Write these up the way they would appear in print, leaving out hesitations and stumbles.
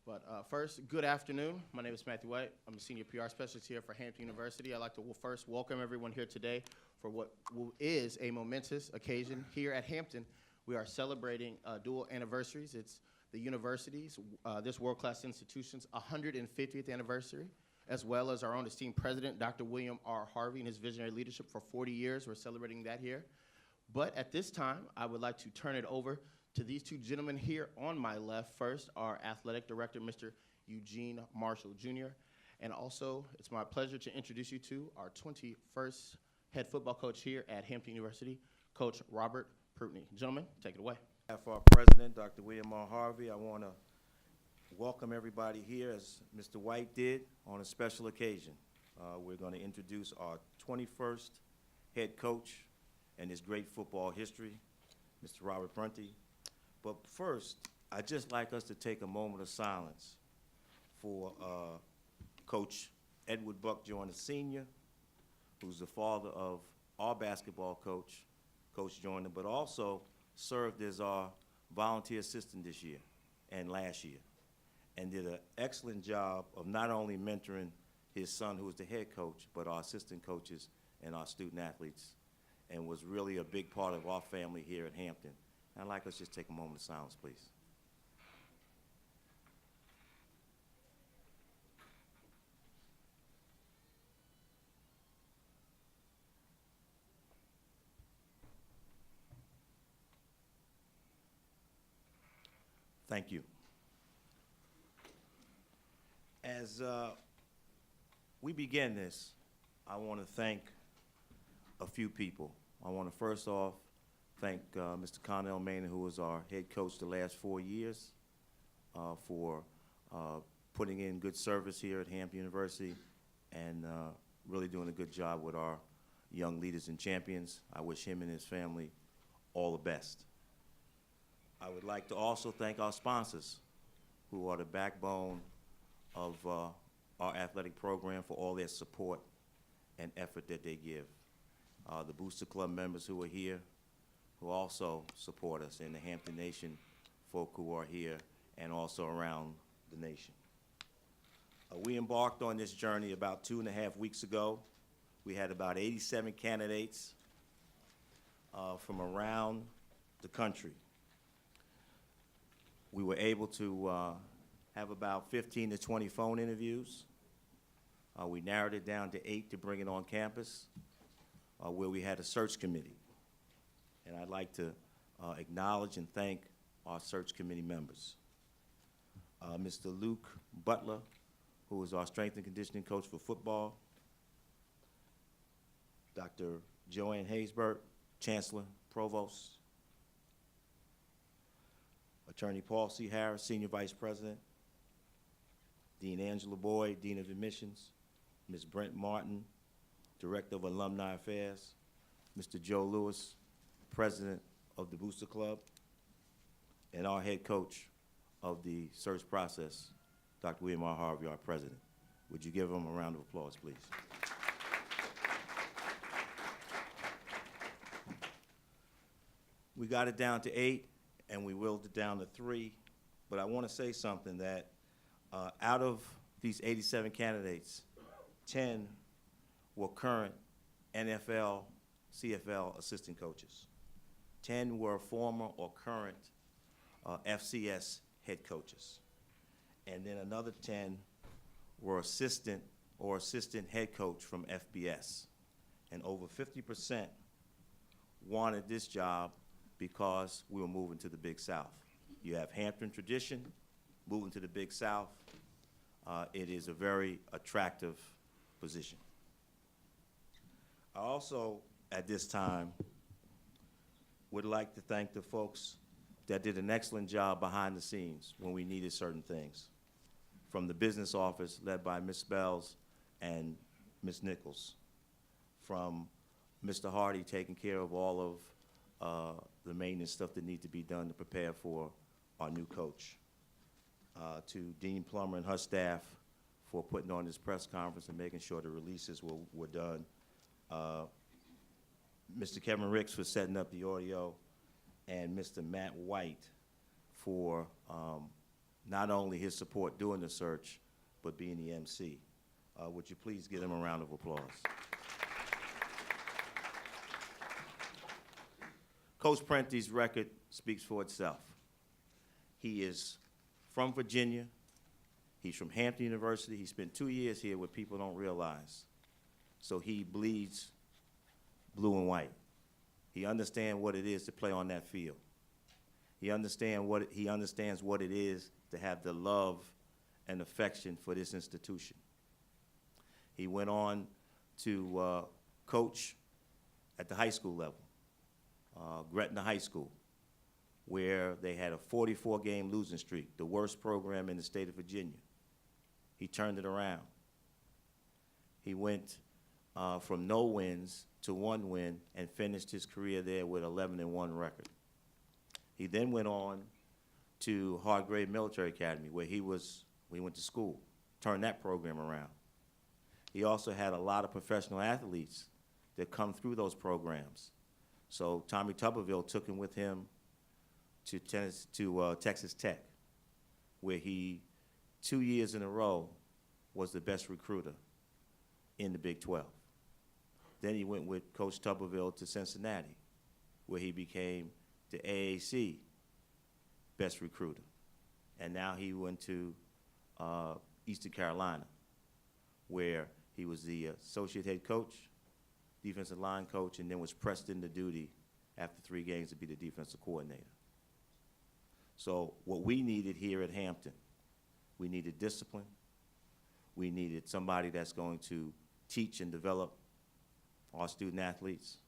But first, good afternoon. My name is Matthew White. I'm a senior PR specialist here for Hampton University. I'd like to first welcome everyone here today for what is a momentous occasion. Here at Hampton, we are celebrating dual anniversaries. It's the university's, this world-class institution's 150th anniversary, as well as our own esteemed president, Dr. William R. Harvey, and his visionary leadership for 40 years. We're celebrating that here. But at this time, I would like to turn it over to these two gentlemen here on my left. First, our athletic director, Mr. Eugene Marshall, Jr., and also it's my pleasure to introduce you to our 21st head football coach here at Hampton University, Coach Robert Prunty. Gentlemen, take it away. For our president, Dr. William R. Harvey, I want to welcome everybody here, as Mr. White did, on a special occasion. We're going to introduce our 21st head coach and his great football history, Mr. Robert Prunty. But first, I'd just like us to take a moment of silence for Coach Edward Buck Joyner Sr., who's the father of our basketball coach, Coach Joyner, but also served as our volunteer assistant this year and last year, and did an excellent job of not only mentoring his son, who was the head coach, but our assistant coaches and our student athletes, and was really a big part of our family here at Hampton. I'd like us to just take a moment of silence, please. Thank you. As we begin this, I want to thank a few people. I want to first off thank Mr. Connell Maynard, who was our head coach the last 4 years, for putting in good service here at Hampton University and really doing a good job with our young leaders and champions. I wish him and his family all the best. I would like to also thank our sponsors, who are the backbone of our athletic program, for all their support and effort that they give. The Booster Club members who are here, who also support us, and the Hampton Nation folk who are here and also around the nation. We embarked on this journey about 2.5 weeks ago. We had about 87 candidates from around the country. We were able to have about 15 to 20 phone interviews. We narrowed it down to 8 to bring it on campus, where we had a search committee. And I'd like to acknowledge and thank our search committee members. Mr. Luke Butler, who is our strength and conditioning coach for football. Dr. Joanne Haysbert, Chancellor, Provost. Attorney Paul C. Harris, Senior Vice President. Dean Angela Boyd, Dean of Admissions. Ms. Brent Martin, Director of Alumni Affairs. Mr. Joe Lewis, President of the Booster Club, and our head coach of the search process, Dr. William R. Harvey, our president. Would you give him a round of applause, please? We got it down to 8, and we willed it down to 3, but I want to say something that out of these 87 candidates, 10 were current NFL, CFL assistant coaches. 10 were former or current FCS head coaches. And then another 10 were assistant or assistant head coach from FBS. And over 50% wanted this job because we were moving to the Big South. You have Hampton tradition, moving to the Big South. It is a very attractive position. I also, at this time, would like to thank the folks that did an excellent job behind the scenes when we needed certain things. From the business office led by Ms. Bells and Ms. Nichols. From Mr. Hardy taking care of all of the maintenance stuff that needs to be done to prepare for our new coach. To Dean Plummer and her staff for putting on this press conference and making sure the releases were done. Mr. Kevin Ricks for setting up the audio, and Mr. Matt White for not only his support during the search, but being the MC. Would you please give him a round of applause? Coach Prunty's record speaks for itself. He is from Virginia. He's from Hampton University. He spent 2 years here, what people don't realize. So he bleeds blue and white. He understands what it is to play on that field. He understands what it is to have the love and affection for this institution. He went on to coach at the high school level, Gretna High School, where they had a 44-game losing streak, the worst program in the state of Virginia. He turned it around. He went from no wins to 1 win and finished his career there with 11-1 record. He then went on to Hargrave Military Academy, where he went to school, turned that program around. He also had a lot of professional athletes that come through those programs. So Tommy Tuberville took him with him to Texas Tech, where he, 2 years in a row, was the best recruiter in the Big 12. Then he went with Coach Tuberville to Cincinnati, where he became the AAC best recruiter. And now he went to Eastern Carolina, where he was the associate head coach, defensive line coach, and then was pressed into duty after 3 games to be the defensive coordinator. So what we needed here at Hampton, we needed discipline. We needed somebody that's going to teach and develop our student athletes,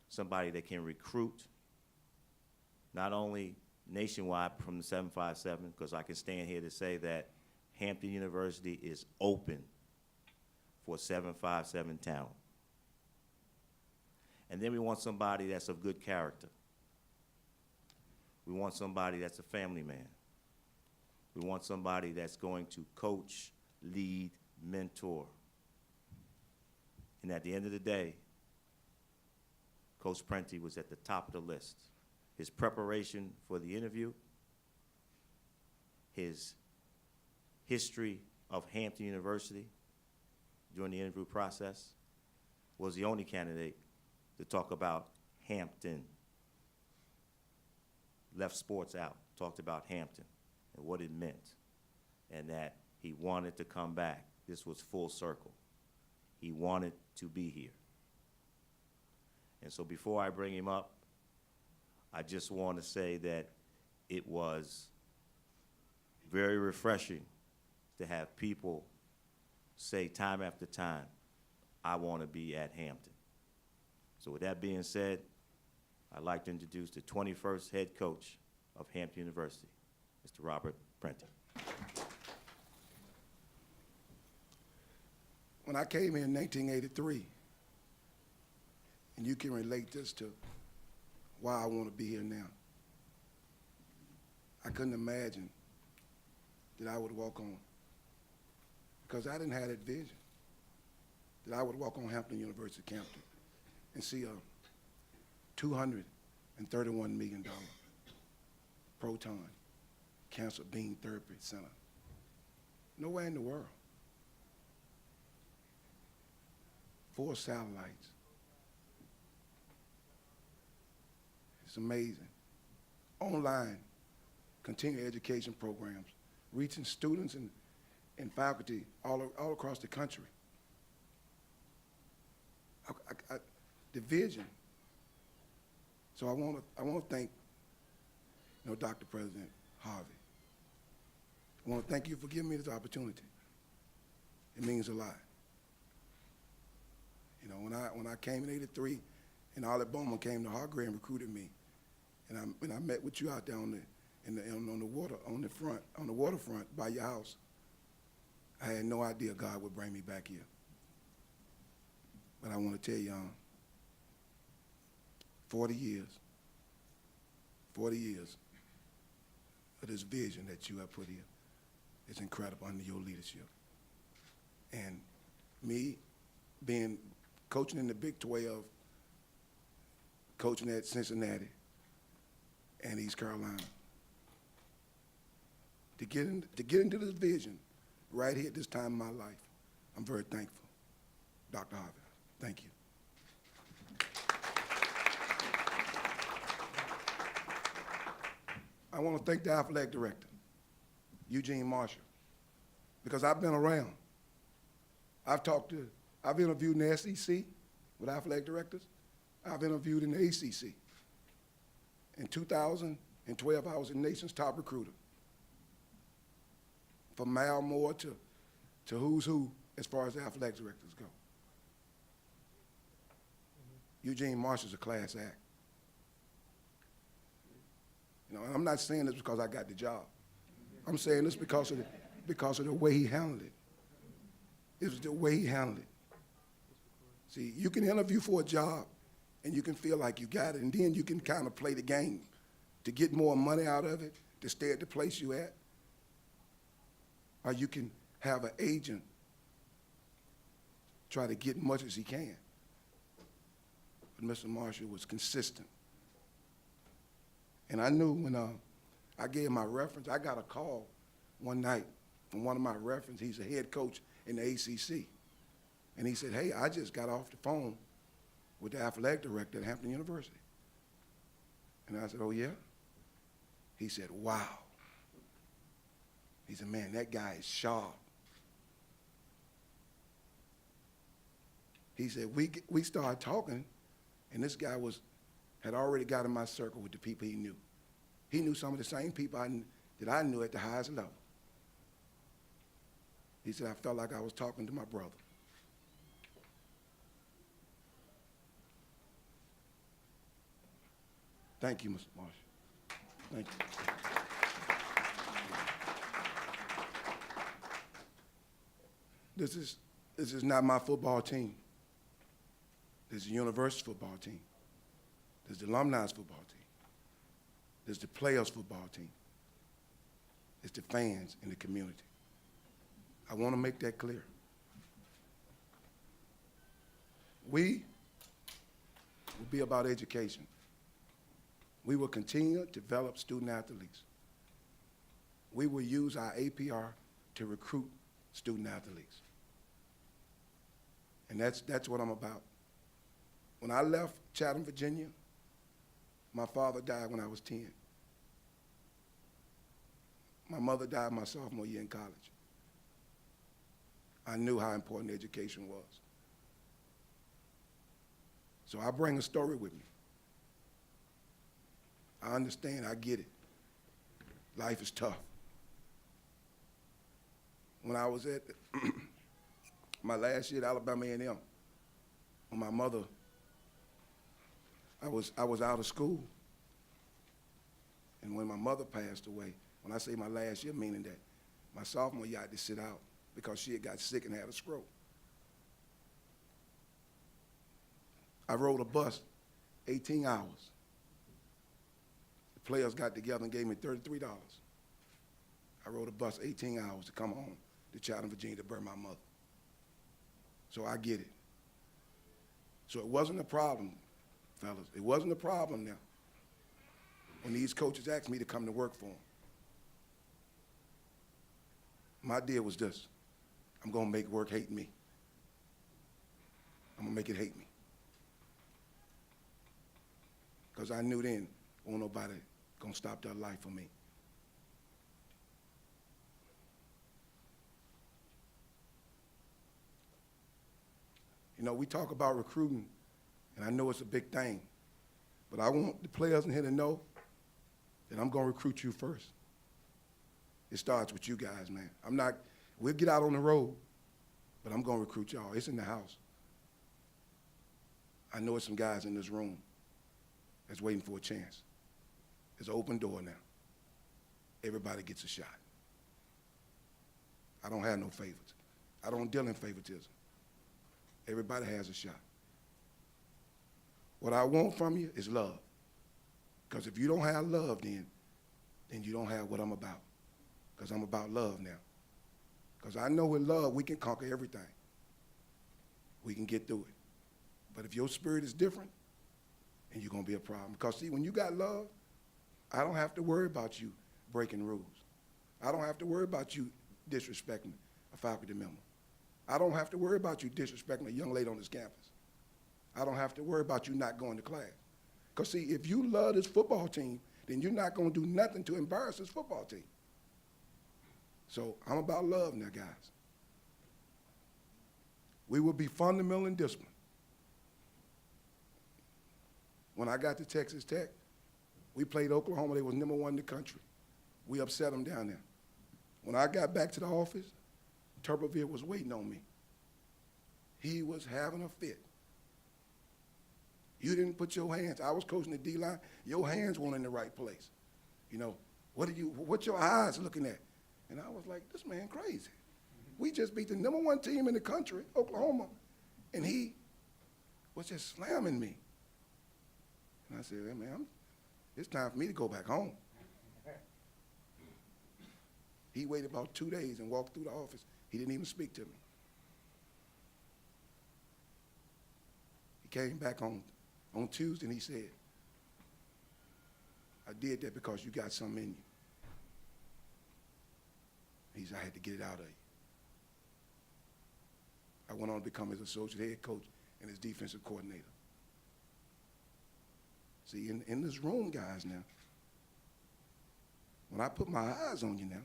somebody that can recruit, not only nationwide from the 757, because I can stand here to say that Hampton University is open for 757 talent. And then we want somebody that's of good character. We want somebody that's a family man. We want somebody that's going to coach, lead, mentor. And at the end of the day, Coach Prunty was at the top of the list. His preparation for the interview, his history of Hampton University during the interview process, was the only candidate to talk about Hampton. Left sports out, talked about Hampton and what it meant, and that he wanted to come back. This was full circle. He wanted to be here. And so before I bring him up, I just want to say that it was very refreshing to have people say time after time, I want to be at Hampton. So with that being said, I'd like to introduce the 21st head coach of Hampton University, Mr. Robert Prunty. When I came in 1983, and you can relate this to why I want to be here now, I couldn't imagine that I would walk on, because I didn't have that vision, that I would walk on Hampton University campus and see a $231 million proton cancer beam therapy center. Nowhere in the world. 4 satellites. It's amazing. Online continuing education programs, reaching students and faculty all across the country. The vision. So I want to thank, Dr. President Harvey. I want to thank you for giving me this opportunity. It means a lot. When I came in '83, and Olive Bowman came to Hargrave and recruited me, and I met with you out there on the waterfront by your house. I had no idea God would bring me back here. But I want to tell you, 40 years of this vision that you have put here is incredible under your leadership. And me coaching in the Big 12, coaching at Cincinnati and East Carolina, to get into this vision right here at this time in my life. I'm very thankful. Dr. Harvey, thank you. I want to thank the athletic director, Eugene Marshall, because I've been around. I've interviewed in the SEC with athletic directors. I've interviewed in the ACC. In 2012, I was the nation's top recruiter. From Mal Moore to who's who as far as the athletic directors go. Eugene Marshall's a class act. You know, and I'm not saying this because I got the job. I'm saying this because of the way he handled it. It was the way he handled it. See, you can interview for a job and you can feel like you got it, and then you can kind of play the game to get more money out of it, to stay at the place you at. Or you can have an agent try to get much as he can. But Mr. Marshall was consistent. And I knew when I gave my reference, I got a call one night from one of my references. He's a head coach in the ACC. And he said, hey, I just got off the phone with the athletic director at Hampton University. And I said, oh, yeah? He said, wow. He said, man, that guy is sharp. He said, we started talking, and this guy had already got in my circle with the people he knew. He knew some of the same people that I knew at the highest level. He said, I felt like I was talking to my brother. Thank you, Mr. Marshall. Thank you. This is not my football team. This is the university football team. This is the alumni's football team. This is the players' football team. It's the fans in the community. I want to make that clear. We will be about education. We will continue to develop student athletes. We will use our APR to recruit student athletes. And that's what I'm about. When I left Chatham, Virginia, my father died when I was 10. My mother died my sophomore year in college. I knew how important education was. So I bring a story with me. I understand, I get it. Life is tough. When I was at my last year at Alabama A&M, when my mother, I was out of school. And when my mother passed away, when I say my last year, meaning that my sophomore year I had to sit out because she had got sick and had a stroke. I rode a bus 18 hours. The players got together and gave me $33. I rode a bus 18 hours to come home to Chatham, Virginia to bury my mother. So I get it. So it wasn't a problem, fellas. It wasn't a problem now when these coaches asked me to come to work for them. My deal was this: I'm going to make work hate me. I'm going to make it hate me. Because I knew then, won't nobody going to stop that life for me. You know, we talk about recruiting, and I know it's a big thing, but I want the players in here to know that I'm going to recruit you first. It starts with you guys, man. We'll get out on the road, but I'm going to recruit y'all. It's in the house. I know there's some guys in this room that's waiting for a chance. There's an open door now. Everybody gets a shot. I don't have no favorites. I don't deal in favoritism. Everybody has a shot. What I want from you is love. Because if you don't have love, then you don't have what I'm about. Because I'm about love now. Because I know with love, we can conquer everything. We can get through it. But if your spirit is different, then you're going to be a problem. Because, see, when you got love, I don't have to worry about you breaking rules. I don't have to worry about you disrespecting a faculty member. I don't have to worry about you disrespecting a young lady on this campus. I don't have to worry about you not going to class. Because see, if you love this football team, then you're not going to do nothing to embarrass this football team. So I'm about love now, guys. We will be fundamental and disciplined. When I got to Texas Tech, we played Oklahoma. They was #1 in the country. We upset them down there. When I got back to the office, Tuberville was waiting on me. He was having a fit. You didn't put your hands. I was coaching the D-line. Your hands weren't in the right place. You know, what your eyes looking at? And I was like, this man crazy. We just beat the #1 team in the country, Oklahoma, and he was just slamming me. And I said, hey, man, it's time for me to go back home. He waited about 2 days and walked through the office. He didn't even speak to me. He came back on Tuesday and he said, I did that because you got something in you. He said, I had to get it out of you. I went on to become his associate head coach and his defensive coordinator. See, in this room, guys, now, when I put my eyes on you now,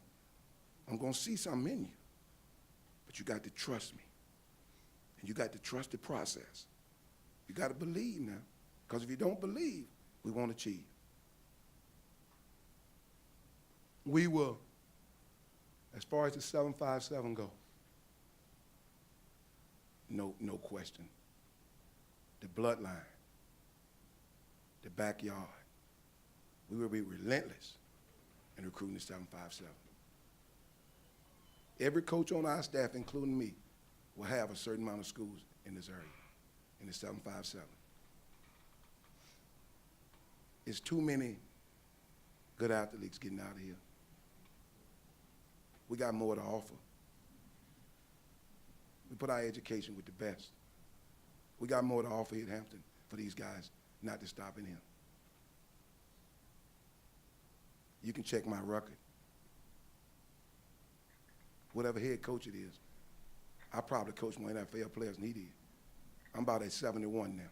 I'm going to see something in you. But you got to trust me. And you got to trust the process. You got to believe now. Because if you don't believe, we won't achieve. We will, as far as the 757 go, no question. The bloodline, the backyard, we will be relentless in recruiting the 757. Every coach on our staff, including me, will have a certain amount of schools in this area, in the 757. It's too many good athletes getting out of here. We got more to offer. We put our education with the best. We got more to offer here at Hampton for these guys not to stop in here. You can check my record. Whatever head coach it is, I probably coached more NFL players than he did. I'm about at 71 now.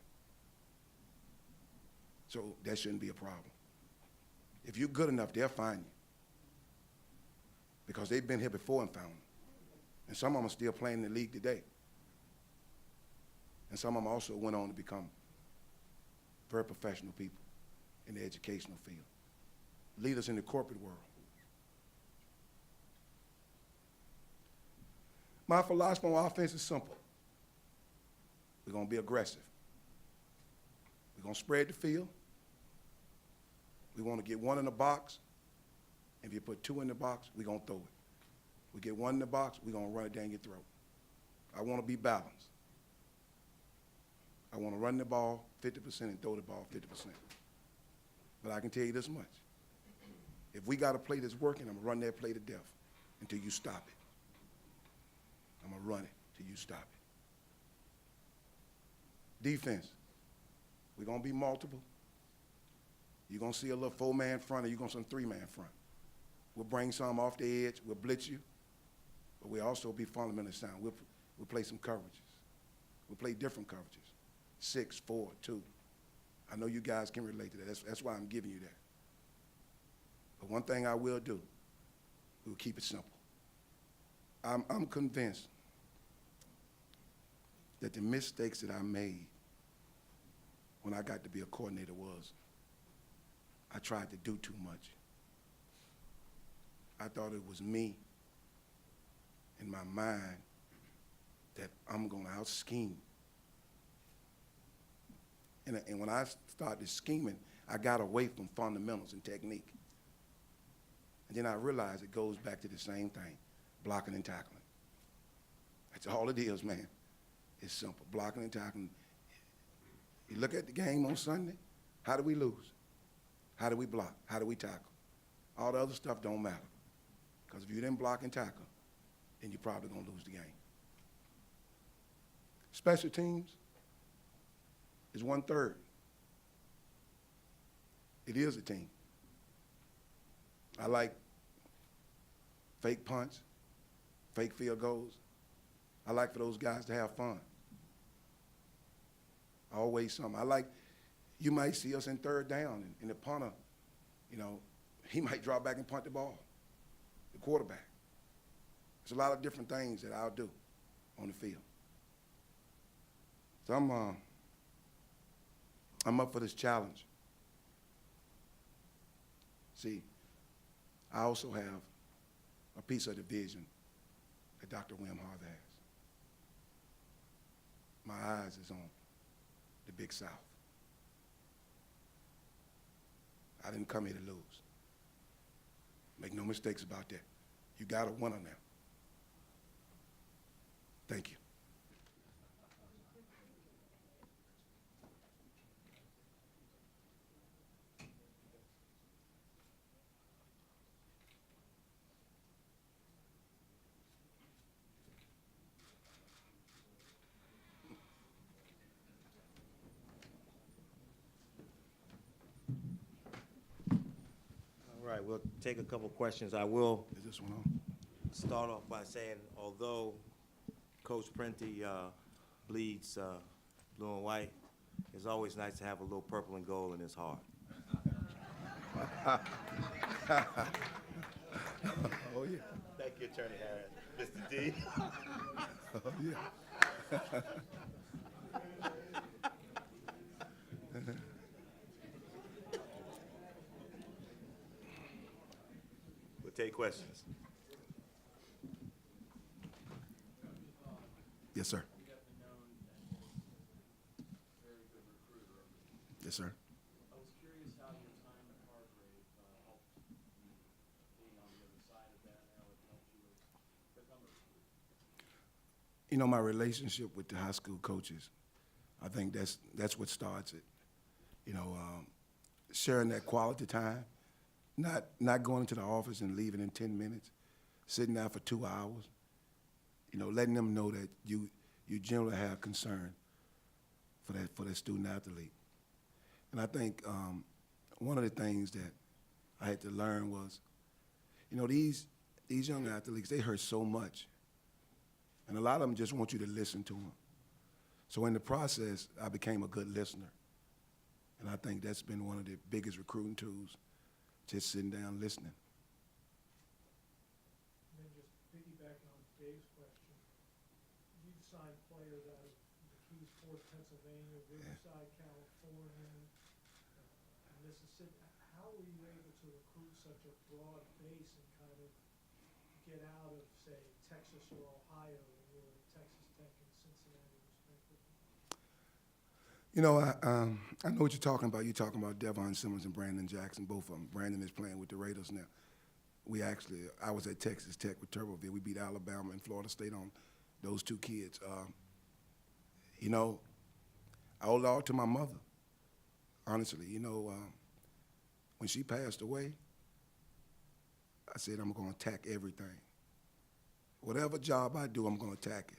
So that shouldn't be a problem. If you're good enough, they'll find you. Because they've been here before and found them. And some of them are still playing in the league today. And some of them also went on to become very professional people in the educational field. Leaders in the corporate world. My philosophy on offense is simple. We're going to be aggressive. We're going to spread the field. We want to get one in the box. If you put two in the box, we're going to throw it. We get one in the box, we're going to run it down your throat. I want to be balanced. I want to run the ball 50% and throw the ball 50%. But I can tell you this much. If we got a play that's working, I'm going to run that play to death until you stop it. I'm going to run it till you stop it. Defense, we're going to be multiple. You're going to see a little 4-man front or you're going to see some 3-man front. We'll bring some off the edge. We'll blitz you. But we'll also be fundamentally sound. We'll play some coverages. We'll play different coverages. 6, 4, 2. I know you guys can relate to that. That's why I'm giving you that. But one thing I will do, we'll keep it simple. I'm convinced that the mistakes that I made when I got to be a coordinator was I tried to do too much. I thought it was me in my mind that I'm going to out-scheme. And when I started scheming, I got away from fundamentals and technique. And then I realized it goes back to the same thing, blocking and tackling. That's all it is, man. It's simple, blocking and tackling. You look at the game on Sunday, how do we lose? How do we block? How do we tackle? All the other stuff don't matter. Because if you didn't block and tackle, then you're probably going to lose the game. Special teams is 1/3. It is a team. I like fake punts, fake field goals. I like for those guys to have fun. Always something. I like, you might see us in third down, and the punter, you know, he might drop back and punt the ball, the quarterback. There's a lot of different things that I'll do on the field. So I'm up for this challenge. See, I also have a piece of the vision that Dr. Wim Harv has. My eyes is on the Big South. I didn't come here to lose. Make no mistakes about that. You got a winner now. Thank you. All right, we'll take a couple questions. I will Is this one on? start off by saying, although Coach Prunty bleeds blue and white, it's always nice to have a little purple and gold in his heart. Oh, yeah. Thank you, Attorney Harris. Mr. D. Oh, yeah. We'll take questions. Yes, sir. Yes, sir. I was curious how your time at Hargrave helped you being on the other side of that, how it helped you become a recruit. You know, my relationship with the high school coaches, I think that's what starts it. You know, sharing that quality time, not going into the office and leaving in 10 minutes, sitting down for 2 hours, you know, letting them know that you generally have concern for that student athlete. And I think one of the things that I had to learn was, you know, these young athletes, they hurt so much. And a lot of them just want you to listen to them. So in the process, I became a good listener. And I think that's been one of the biggest recruiting tools, just sitting down listening. And then just piggybacking on Dave's question, you've signed players out of McKeesport, Pennsylvania, Riverside, California, Mississippi. How were you able to recruit such a broad base and kind of get out of, say, Texas or Ohio when you were at Texas Tech and Cincinnati, respectively? You know, I know what you're talking about. You're talking about Devon Simmons and Brandon Jackson, both of them. Brandon is playing with the Raiders now. I was at Texas Tech with Tuberville. We beat Alabama and Florida State on those two kids. You know, I owe it all to my mother, honestly. You know, when she passed away, I said, I'm going to attack everything. Whatever job I do, I'm going to attack it.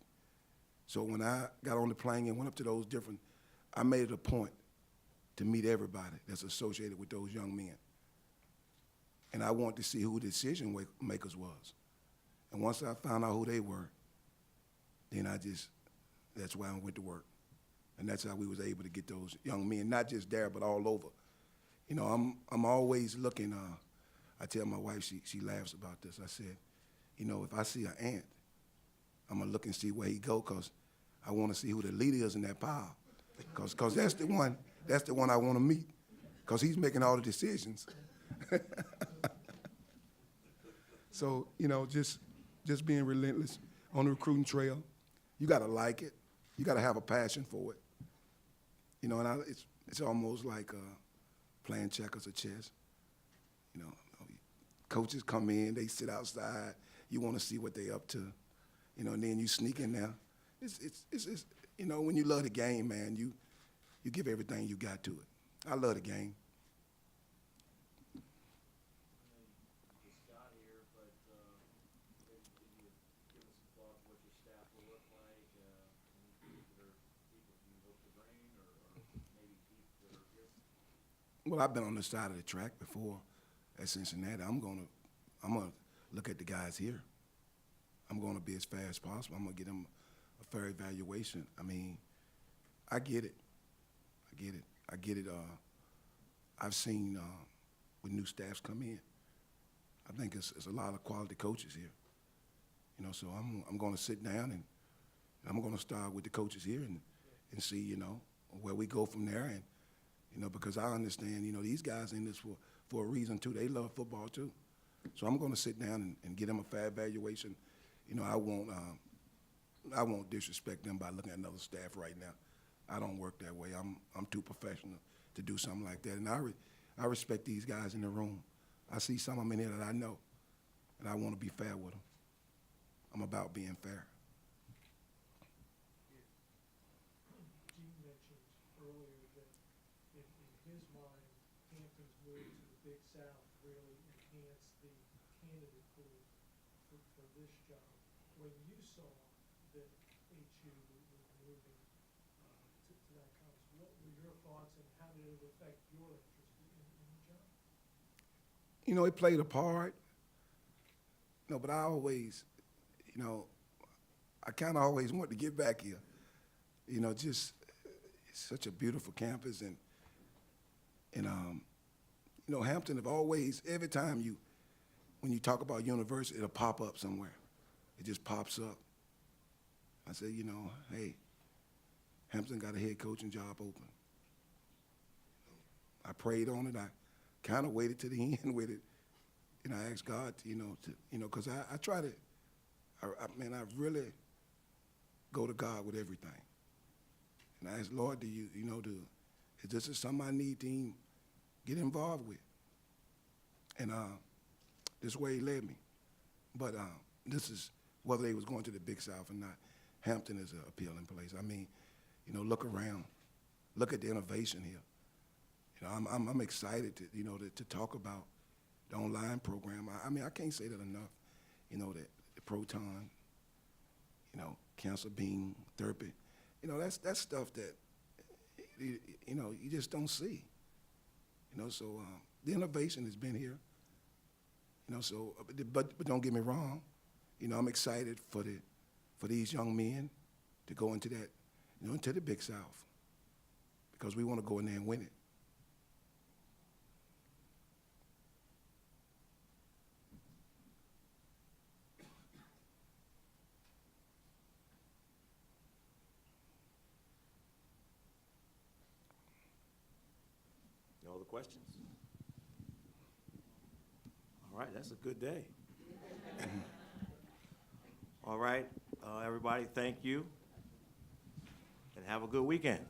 So when I got on the plane and went up to those different, I made it a point to meet everybody that's associated with those young men. And I wanted to see who the decision makers was. And once I found out who they were, then that's why I went to work. And that's how we was able to get those young men, not just there, but all over. You know, I'm always looking, I tell my wife, she laughs about this. I said, you know, if I see an ant, I'm gonna look and see where he go, because I want to see who the leader is in that pile. Because that's the one I want to meet, because he's making all the decisions. So, you know, just being relentless on the recruiting trail. You got to like it. You got to have a passion for it. You know, and it's almost like playing checkers or chess. You know, coaches come in, they sit outside. You want to see what they up to. You know, and then you sneak in there. It's you know, when you love the game, man, you give everything you got to it. I love the game. Just got here, but can you give us some thoughts what your staff will look like? Any particular people you hope to bring, or maybe people that are just? Well, I've been on the side of the track before at Cincinnati. I'm gonna look at the guys here. I'm going to be as fair as possible. I'm going to get them a fair evaluation. I mean, I get it. I get it. I get it. I've seen when new staffs come in, I think it's a lot of quality coaches here. You know, so I'm going to sit down and I'm going to start with the coaches here and see, you know, where we go from there. And, you know, because I understand, you know, these guys in this for a reason too. They love football too. So I'm going to sit down and get them a fair evaluation. You know, I won't disrespect them by looking at another staff right now. I don't work that way. I'm too professional to do something like that. And I respect these guys in the room. I see some of them in here that I know, and I want to be fair with them. I'm about being fair. Gene mentioned earlier that in his mind, Hampton's move to the Big South really enhanced the candidate pool for this job. When you saw that HU was moving to that conference, what were your thoughts and how did it affect your interest in the job? You know, it played a part. You know, but I always, you know, I kind of always want to get back here. You know, just it's such a beautiful campus, and you know, Hampton have always, every time when you talk about university, it'll pop up somewhere. It just pops up. I say, you know, hey, Hampton got a head coaching job open. I prayed on it. I kind of waited to the end with it. And I asked God, because I try to, I really go to God with everything. And I asked, Lord, is this something I need to get involved with? And this way he led me. But this is, whether they was going to the Big South or not, Hampton is an appealing place. I mean, you know, look around. Look at the innovation here. You know, I'm excited to talk about the online program. I mean, I can't say that enough. You know, the proton, you know, cancer beam therapy. You know, that's stuff that, you know, you just don't see. You know, so the innovation has been here. You know, so, but don't get me wrong. You know, I'm excited for these young men to go into that, you know, into the Big South, because we want to go in there and win it. No other questions? All right, that's a good day. All right, everybody, thank you, and have a good weekend.